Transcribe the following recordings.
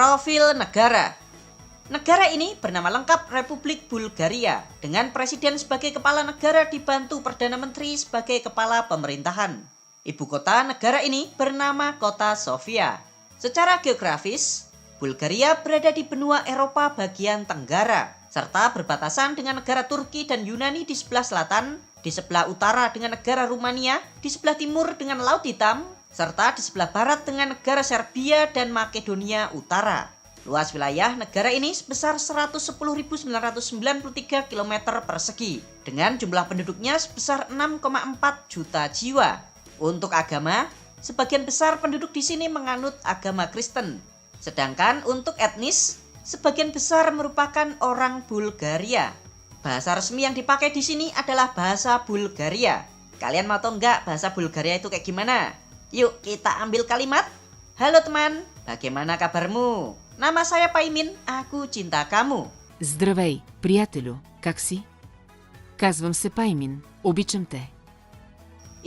Profil negara. Negara ini bernama lengkap Republik Bulgaria, dengan presiden sebagai kepala negara dibantu Perdana Menteri sebagai kepala pemerintahan. Ibu kota negara ini bernama Kota Sofia. Secara geografis, Bulgaria berada di benua Eropa bagian tenggara, serta berbatasan dengan negara Turki dan Yunani di sebelah selatan, di sebelah utara dengan negara Rumania, di sebelah timur dengan Laut Hitam, serta di sebelah barat dengan negara Serbia dan Makedonia Utara. Luas wilayah negara ini sebesar 110.993 km persegi, dengan jumlah penduduknya sebesar 6,4 juta jiwa. Untuk agama, sebagian besar penduduk di sini menganut agama Kristen. Sedangkan untuk etnis, sebagian besar merupakan orang Bulgaria. Bahasa resmi yang dipakai di sini adalah bahasa Bulgaria. Kalian mau tahu nggak bahasa Bulgaria itu kayak gimana? Yuk kita ambil kalimat. Halo teman, bagaimana kabarmu? Nama saya Paimin, aku cinta kamu. Здравей, приятелю, как си? Казвам се Паймин, обичам те.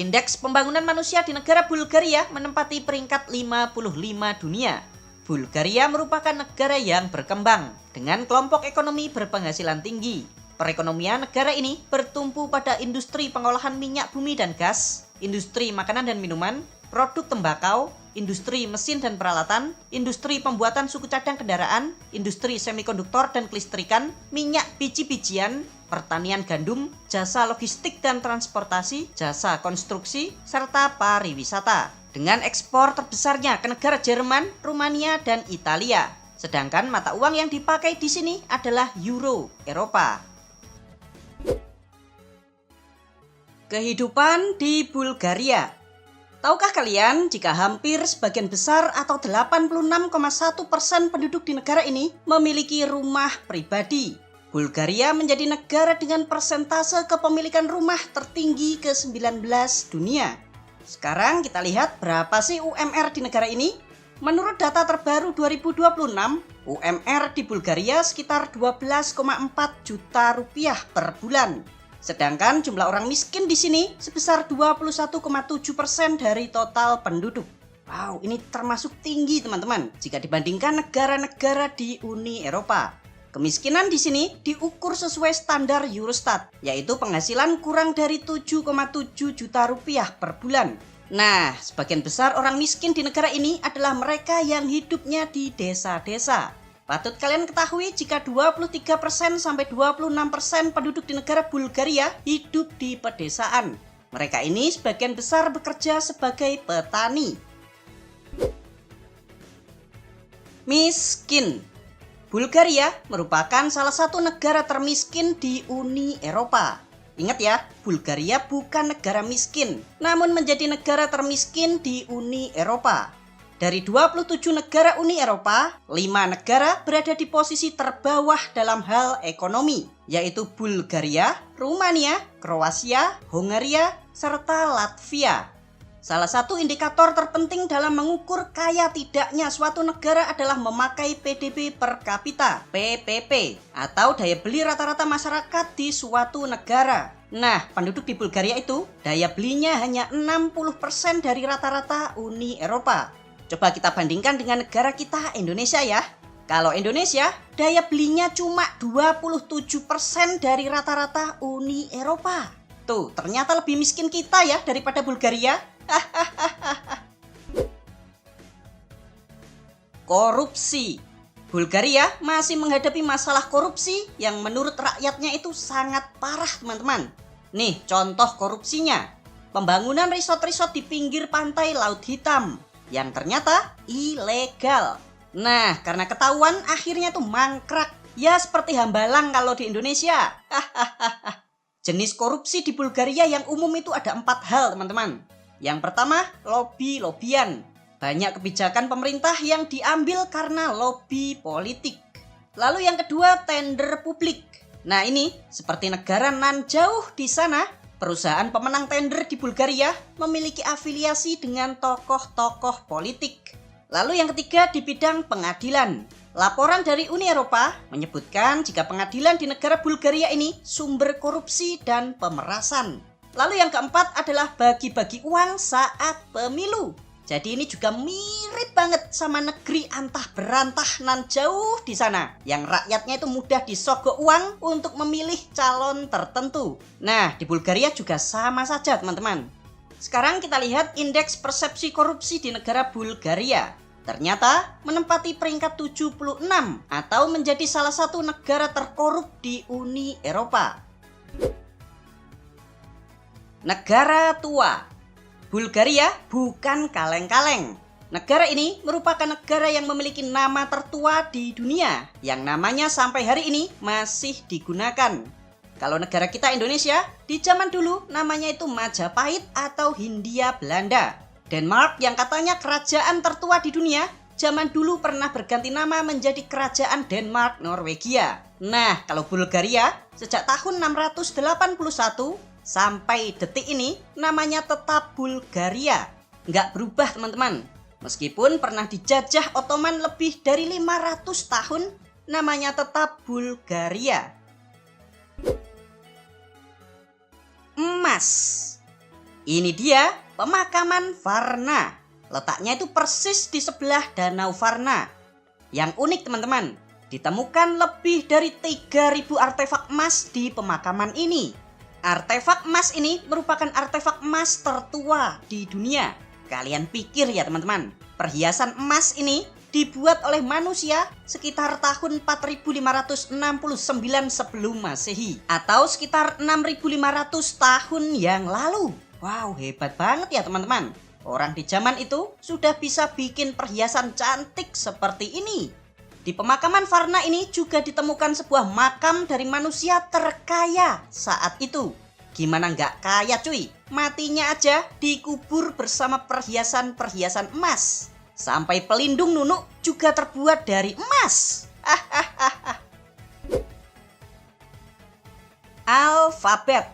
Indeks pembangunan manusia di negara Bulgaria menempati peringkat 55 dunia. Bulgaria merupakan negara yang berkembang dengan kelompok ekonomi berpenghasilan tinggi. Perekonomian negara ini bertumpu pada industri pengolahan minyak bumi dan gas, industri makanan dan minuman, produk tembakau, industri mesin dan peralatan, industri pembuatan suku cadang kendaraan, industri semikonduktor dan kelistrikan, minyak biji-bijian, pertanian gandum, jasa logistik dan transportasi, jasa konstruksi, serta pariwisata. Dengan ekspor terbesarnya ke negara Jerman, Rumania, dan Italia. Sedangkan mata uang yang dipakai di sini adalah Euro, Eropa. Kehidupan di Bulgaria. Tahukah kalian jika hampir sebagian besar atau 86,1% penduduk di negara ini memiliki rumah pribadi? Bulgaria menjadi negara dengan persentase kepemilikan rumah tertinggi ke-19 dunia. Sekarang kita lihat berapa sih UMR di negara ini? Menurut data terbaru 2026, UMR di Bulgaria sekitar 12,4 juta rupiah per bulan. Sedangkan jumlah orang miskin di sini sebesar 21,7% dari total penduduk. Wow, ini termasuk tinggi teman-teman jika dibandingkan negara-negara di Uni Eropa. Kemiskinan di sini diukur sesuai standar Eurostat, yaitu penghasilan kurang dari 7,7 juta rupiah per bulan. Nah, sebagian besar orang miskin di negara ini adalah mereka yang hidupnya di desa-desa. Patut kalian ketahui jika 23% sampai 26% penduduk di negara Bulgaria hidup di pedesaan. Mereka ini sebagian besar bekerja sebagai petani. Miskin. Bulgaria merupakan salah satu negara termiskin di Uni Eropa. Ingat ya, Bulgaria bukan negara miskin, namun menjadi negara termiskin di Uni Eropa. Dari 27 negara Uni Eropa, 5 negara berada di posisi terbawah dalam hal ekonomi, yaitu Bulgaria, Rumania, Kroasia, Hongaria, serta Latvia. Salah satu indikator terpenting dalam mengukur kaya tidaknya suatu negara adalah memakai PDB per kapita, PPP, atau daya beli rata-rata masyarakat di suatu negara. Nah, penduduk di Bulgaria itu, daya belinya hanya 60% dari rata-rata Uni Eropa. Coba kita bandingkan dengan negara kita, Indonesia ya. Kalau Indonesia, daya belinya cuma 27% dari rata-rata Uni Eropa. Tuh, ternyata lebih miskin kita ya daripada Bulgaria. Korupsi. Bulgaria masih menghadapi masalah korupsi yang menurut rakyatnya itu sangat parah, teman-teman. Nih, contoh korupsinya. Pembangunan resort-resort di pinggir pantai Laut Hitam yang ternyata ilegal. Nah, karena ketahuan akhirnya tuh mangkrak. Ya seperti Hambalang kalau di Indonesia. Jenis korupsi di Bulgaria yang umum itu ada 4 hal, teman-teman. Yang pertama, lobby-lobbyan. Banyak kebijakan pemerintah yang diambil karena lobby politik. Lalu yang kedua, tender publik. Nah ini, seperti negara nan jauh di sana, perusahaan pemenang tender di Bulgaria memiliki afiliasi dengan tokoh-tokoh politik. Lalu yang ketiga di bidang pengadilan. Laporan dari Uni Eropa menyebutkan jika pengadilan di negara Bulgaria ini sumber korupsi dan pemerasan. Lalu yang keempat adalah bagi-bagi uang saat pemilu. Jadi ini juga mirip banget sama negeri antah berantah nan jauh di sana, yang rakyatnya itu mudah disogok uang untuk memilih calon tertentu. Nah, di Bulgaria juga sama saja teman-teman. Sekarang kita lihat indeks persepsi korupsi di negara Bulgaria. Ternyata menempati peringkat 76 atau menjadi salah satu negara terkorup di Uni Eropa. Negara tua. Bulgaria bukan kaleng-kaleng. Negara ini merupakan negara yang memiliki nama tertua di dunia, yang namanya sampai hari ini masih digunakan. Kalau negara kita Indonesia, di zaman dulu namanya itu Majapahit atau Hindia Belanda. Denmark yang katanya kerajaan tertua di dunia, zaman dulu pernah berganti nama menjadi Kerajaan Denmark Norwegia. Nah, kalau Bulgaria, sejak tahun 681 sampai detik ini, namanya tetap Bulgaria. Nggak berubah teman-teman. Meskipun pernah dijajah Ottoman lebih dari 500 tahun, namanya tetap Bulgaria. Emas. Ini dia pemakaman Varna. Letaknya itu persis di sebelah Danau Varna. Yang unik teman-teman, ditemukan lebih dari 3.000 artefak emas di pemakaman ini. Artefak emas ini merupakan artefak emas tertua di dunia. Kalian pikir ya teman-teman, perhiasan emas ini dibuat oleh manusia sekitar tahun 4569 sebelum Masehi atau sekitar 6500 tahun yang lalu. Wow, hebat banget ya teman-teman. Orang di zaman itu sudah bisa bikin perhiasan cantik seperti ini. Di pemakaman Varna ini juga ditemukan sebuah makam dari manusia terkaya saat itu. Gimana nggak kaya cuy? Matinya aja dikubur bersama perhiasan-perhiasan emas. Sampai pelindung nunuk juga terbuat dari emas. Alfabet.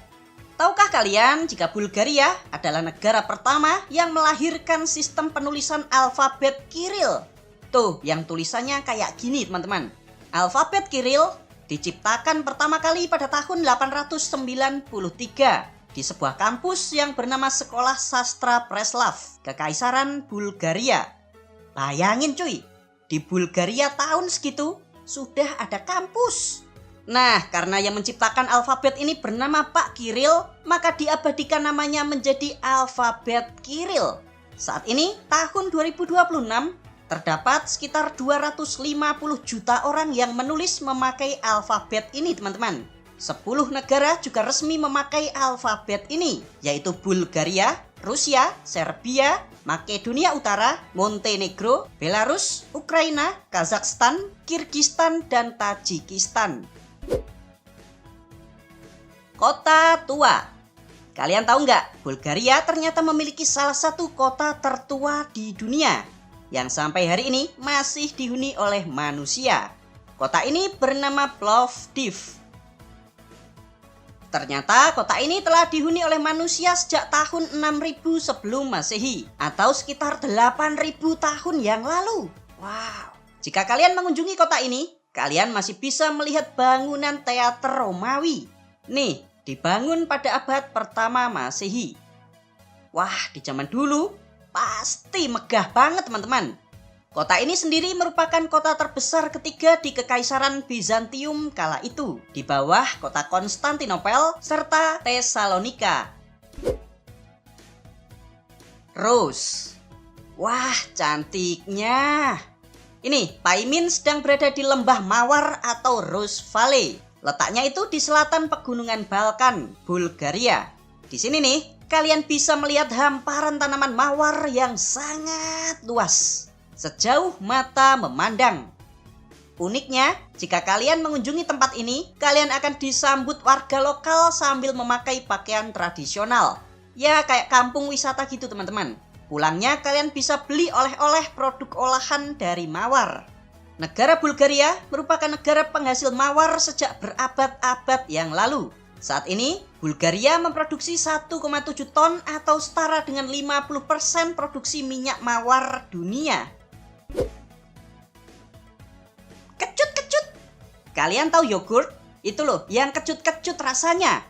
Tahukah kalian jika Bulgaria adalah negara pertama yang melahirkan sistem penulisan alfabet Kiril? Tuh, yang tulisannya kayak gini teman-teman. Alfabet Kiril diciptakan pertama kali pada tahun 893 di sebuah kampus yang bernama Sekolah Sastra Preslav, Kekaisaran Bulgaria. Bayangin cuy, di Bulgaria tahun segitu sudah ada kampus. Nah, karena yang menciptakan alfabet ini bernama Pak Kiril, maka diabadikan namanya menjadi alfabet Kiril. Saat ini, tahun 2026, terdapat sekitar 250 juta orang yang menulis memakai alfabet ini teman-teman. 10 negara juga resmi memakai alfabet ini, yaitu Bulgaria, Rusia, Serbia, Makedonia Utara, Montenegro, Belarus, Ukraina, Kazakhstan, Kirgistan, dan Tajikistan. Kota tua. Kalian tahu nggak? Bulgaria ternyata memiliki salah satu kota tertua di dunia yang sampai hari ini masih dihuni oleh manusia. Kota ini bernama Plovdiv. Ternyata kota ini telah dihuni oleh manusia sejak tahun 6000 sebelum Masehi atau sekitar 8000 tahun yang lalu. Wow. Jika kalian mengunjungi kota ini, kalian masih bisa melihat bangunan teater Romawi. Nih, dibangun pada abad pertama Masehi. Wah, di zaman dulu pasti megah banget teman-teman. Kota ini sendiri merupakan kota terbesar ketiga di Kekaisaran Bizantium kala itu, di bawah kota Konstantinopel serta Tesalonika. Rose. Wah, cantiknya. Ini, Paimin sedang berada di lembah Mawar atau Rose Valley. Letaknya itu di selatan pegunungan Balkan, Bulgaria. Di sini nih, kalian bisa melihat hamparan tanaman mawar yang sangat luas, sejauh mata memandang. Uniknya, jika kalian mengunjungi tempat ini, kalian akan disambut warga lokal sambil memakai pakaian tradisional. Ya, kayak kampung wisata gitu teman-teman. Pulangnya kalian bisa beli oleh-oleh produk olahan dari mawar. Negara Bulgaria merupakan negara penghasil mawar sejak berabad-abad yang lalu. Saat ini, Bulgaria memproduksi 1,7 ton atau setara dengan 50% produksi minyak mawar dunia. Kecut-kecut. Kalian tahu yogurt? Itu loh, yang kecut-kecut rasanya.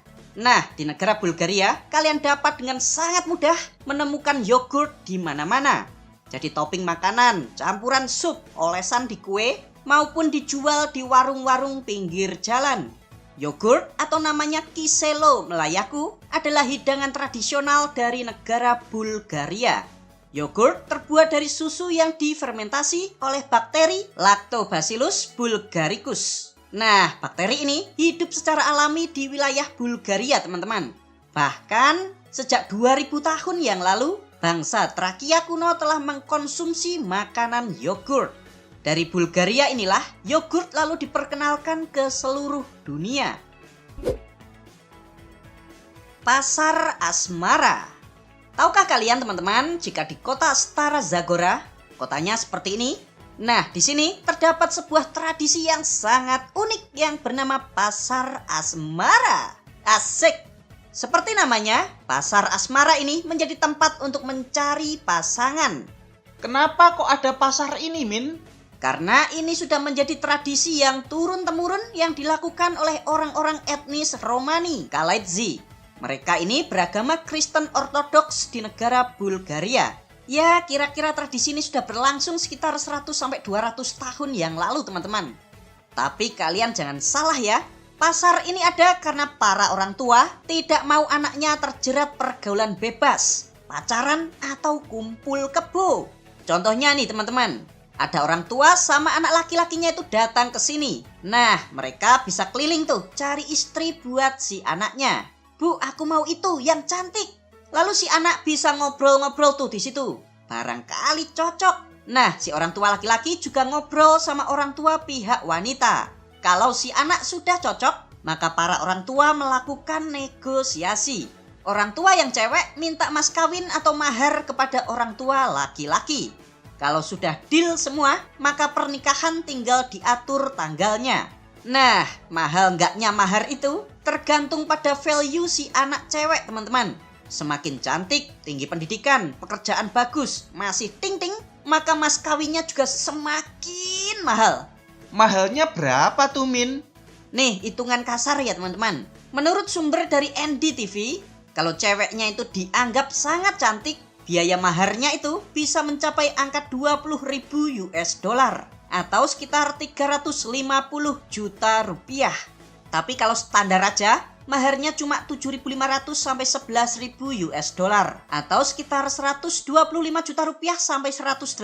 Nah, di negara Bulgaria, kalian dapat dengan sangat mudah menemukan yogurt di mana-mana. Jadi topping makanan, campuran sup, olesan di kue, maupun dijual di warung-warung pinggir jalan. Yogurt atau namanya kiselo Melayaku adalah hidangan tradisional dari negara Bulgaria. Yogurt terbuat dari susu yang difermentasi oleh bakteri Lactobacillus bulgaricus. Nah, bakteri ini hidup secara alami di wilayah Bulgaria, teman-teman. Bahkan sejak 2000 tahun yang lalu, bangsa Trakia kuno telah mengkonsumsi makanan yogurt. Dari Bulgaria inilah yogurt lalu diperkenalkan ke seluruh dunia. Pasar Asmara. Tahukah kalian teman-teman jika di kota Stara Zagora, kotanya seperti ini? Nah, di sini terdapat sebuah tradisi yang sangat unik yang bernama Pasar Asmara. Asik! Seperti namanya, Pasar Asmara ini menjadi tempat untuk mencari pasangan. Kenapa kok ada pasar ini, Min? Karena ini sudah menjadi tradisi yang turun-temurun yang dilakukan oleh orang-orang etnis Romani, Kalaidzi. Mereka ini beragama Kristen Ortodoks di negara Bulgaria. Ya, kira-kira tradisi ini sudah berlangsung sekitar 100-200 tahun yang lalu, teman-teman. Tapi kalian jangan salah ya, pasar ini ada karena para orang tua tidak mau anaknya terjerat pergaulan bebas, pacaran, atau kumpul kebo. Contohnya nih teman-teman, ada orang tua sama anak laki-lakinya itu datang ke sini. Nah, mereka bisa keliling tuh cari istri buat si anaknya. Bu, aku mau itu yang cantik. Lalu si anak bisa ngobrol-ngobrol tuh di situ. Barangkali cocok. Nah, si orang tua laki-laki juga ngobrol sama orang tua pihak wanita. Kalau si anak sudah cocok, maka para orang tua melakukan negosiasi. Orang tua yang cewek minta mas kawin atau mahar kepada orang tua laki-laki. Kalau sudah deal semua, maka pernikahan tinggal diatur tanggalnya. Nah, mahal enggaknya mahar itu tergantung pada value si anak cewek, teman-teman. Semakin cantik, tinggi pendidikan, pekerjaan bagus, masih ting-ting, maka mas kawinnya juga semakin mahal. Mahalnya berapa tuh, Min? Nih, hitungan kasar ya, teman-teman. Menurut sumber dari NDTV, kalau ceweknya itu dianggap sangat cantik, biaya maharnya itu bisa mencapai angka 20.000 US dollar atau sekitar 350 juta rupiah. Tapi kalau standar aja, maharnya cuma 7.500 sampai 11.000 US dollar atau sekitar 125 juta rupiah sampai 180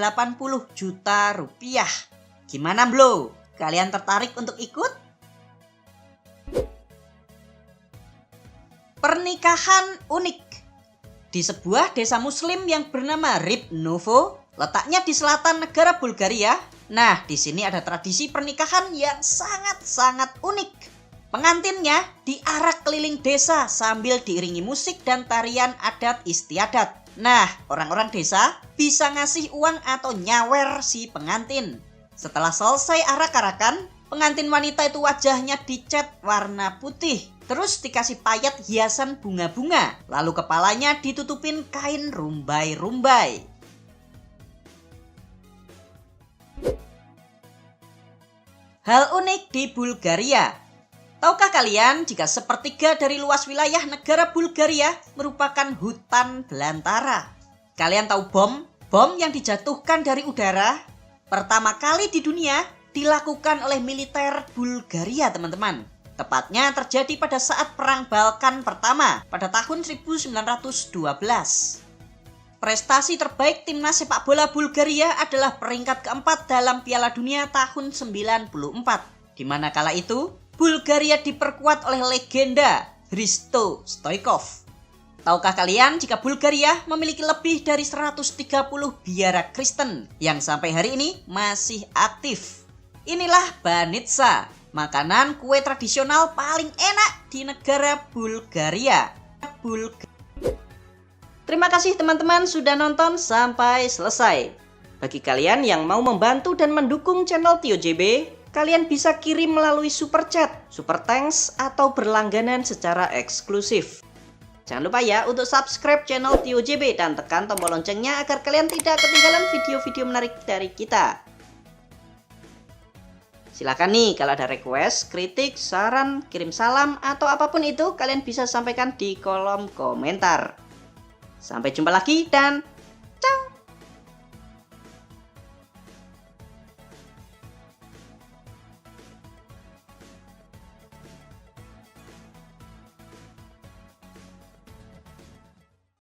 juta rupiah. Gimana bro? Kalian tertarik untuk ikut? Pernikahan unik. Di sebuah desa muslim yang bernama Ribnovo, letaknya di selatan negara Bulgaria. Nah, di sini ada tradisi pernikahan yang sangat-sangat unik. Pengantinnya diarak keliling desa sambil diiringi musik dan tarian adat istiadat. Nah, orang-orang desa bisa ngasih uang atau nyawer si pengantin. Setelah selesai arak-arakan, pengantin wanita itu wajahnya dicat warna putih. Terus dikasih payet hiasan bunga-bunga. Lalu kepalanya ditutupin kain rumbai-rumbai. Hal unik di Bulgaria. Tahukah kalian jika sepertiga dari luas wilayah negara Bulgaria merupakan hutan belantara? Kalian tahu bom? Bom yang dijatuhkan dari udara pertama kali di dunia dilakukan oleh militer Bulgaria, teman-teman. Tepatnya terjadi pada saat Perang Balkan pertama pada tahun 1912. Prestasi terbaik timnas sepak bola Bulgaria adalah peringkat keempat dalam Piala Dunia tahun 94. Di mana kala itu, Bulgaria diperkuat oleh legenda Hristo Stoichkov. Tahukah kalian jika Bulgaria memiliki lebih dari 130 biara Kristen yang sampai hari ini masih aktif? Inilah banitsa, makanan kue tradisional paling enak di negara Bulgaria. Terima kasih teman-teman sudah nonton sampai selesai. Bagi kalian yang mau membantu dan mendukung channel Tio JB, kalian bisa kirim melalui super chat, super thanks, atau berlangganan secara eksklusif. Jangan lupa ya untuk subscribe channel Tio JB dan tekan tombol loncengnya agar kalian tidak ketinggalan video-video menarik dari kita. Silakan nih kalau ada request, kritik, saran, kirim salam, atau apapun itu kalian bisa sampaikan di kolom komentar. Sampai jumpa lagi dan